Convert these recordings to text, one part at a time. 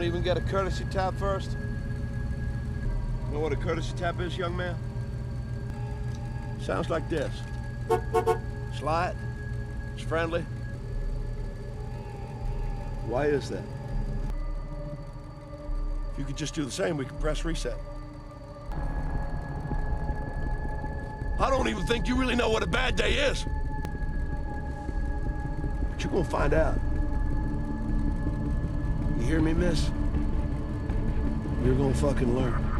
even get a courtesy tap first? You know what a courtesy tap is, young man? Sounds like this. It's light, it's friendly. Why is that? If you could just do the same, we could press reset. I don't even think you really know what a bad day is. But you're gonna find out. You hear me, miss? You're gonna fucking learn.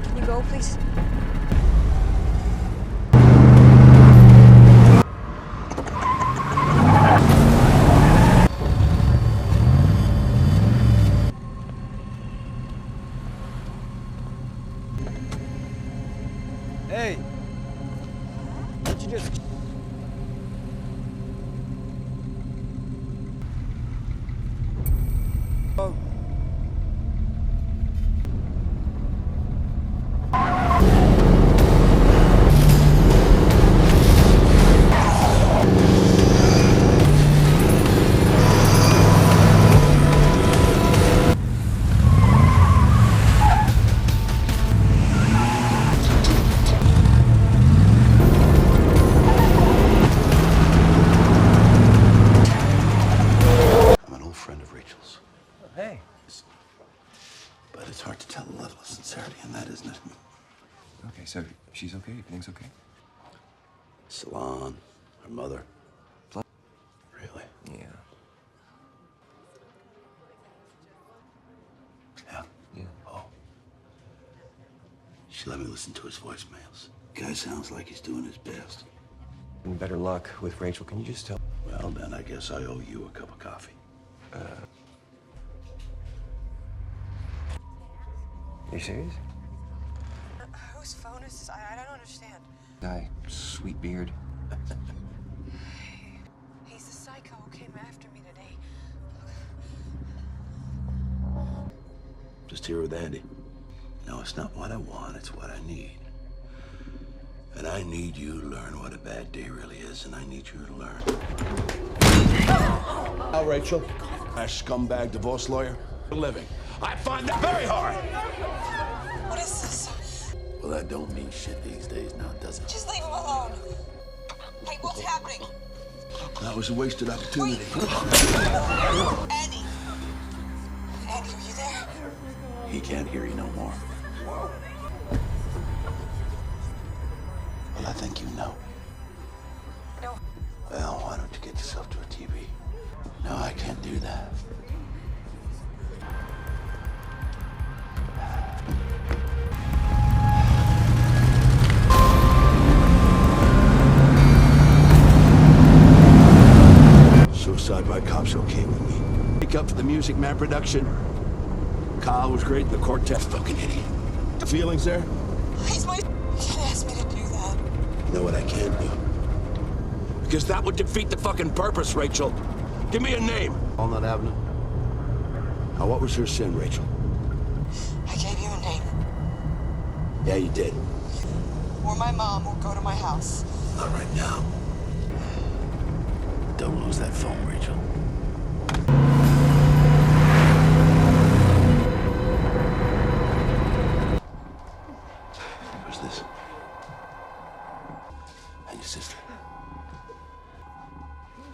Can you go, please? Hey! What'd you just... Oh. Hey. But it's hard to tell the level of sincerity in that, isn't it? Okay, so she's okay? Everything's okay? Salon, her mother. Really? Yeah. Yeah? Yeah. Oh. She let me listen to his voicemails. Guy sounds like he's doing his best. Better luck with Rachel. Can you just tell? Well, then I guess I owe you a cup of coffee. Are you serious? Whose phone is this? I don't understand. Guy, sweet beard. He's the psycho who came after me today. Just here with Andy. No, it's not what I want, it's what I need. And I need you to learn what a bad day really is, and I need you to learn. Now, Rachel, that scumbag divorce lawyer, for a living. I find that very hard. What is this? Well, that don't mean shit these days now, does it? Just leave him alone. Hey, what's happening? That was a wasted opportunity. Andy! Andy, are you there? He can't hear you no more. Well, I think you know. No. Well, why don't you get yourself to a TV? No, I can't do that. Suicide by Cop's okay with me. Pick up for the Music Man production. Kyle was great in the quartet. Fucking idiot. The feelings there? He's my... You can't ask me to do that. You know what I can do? Because that would defeat the fucking purpose, Rachel. Give me a name. Walnut Avenue. Now, what was your sin, Rachel? I gave you a name. Yeah, you did. Or my mom will go to my house. Not right now. Don't lose that phone, Rachel. Who's this? And your sister.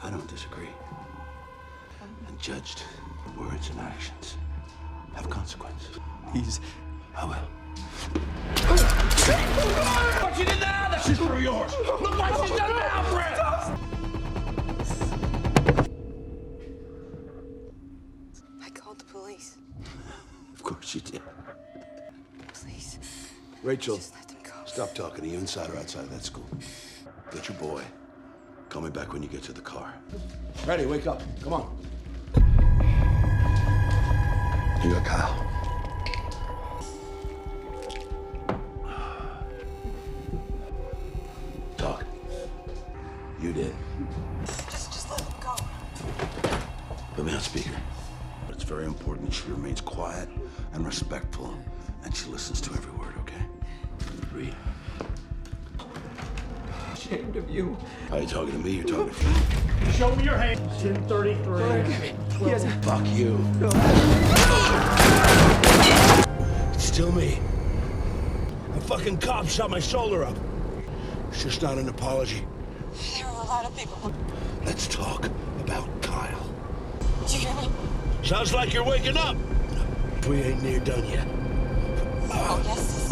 I don't disagree. And judged, words and actions have consequences. I will. What you did now? That she's through yours. Look what she's done now, Brad. I called the police. Of course you did. Please. Rachel, Just let them go. stop talking. Are you inside or outside of that school? Get your boy. Call me back when you get to the car. Ready, wake up. Come on. You got Kyle. Talk. You did. Just let them go. Put me on speaker. It's very important she remains quiet and respectful, and she listens to every word, okay? Read. Ashamed of you. Are you talking to me? You're talking to me. Show me your hand. 10:33. Yes. Fuck you. It's still me. A fucking cop shot my shoulder up. It's just not an apology. There were a lot of people. Let's talk about Kyle. Did you hear me? Sounds like you're waking up. We ain't near done yet. Oh, yes.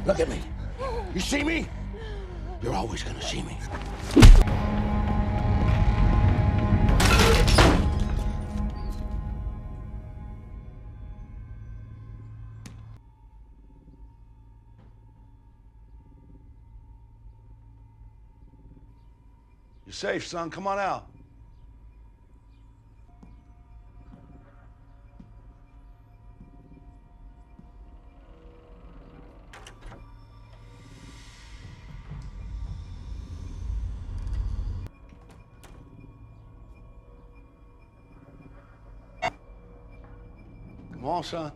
Look at me. You see me? You're always gonna see me. You're safe, son. Come on out. Come on, son.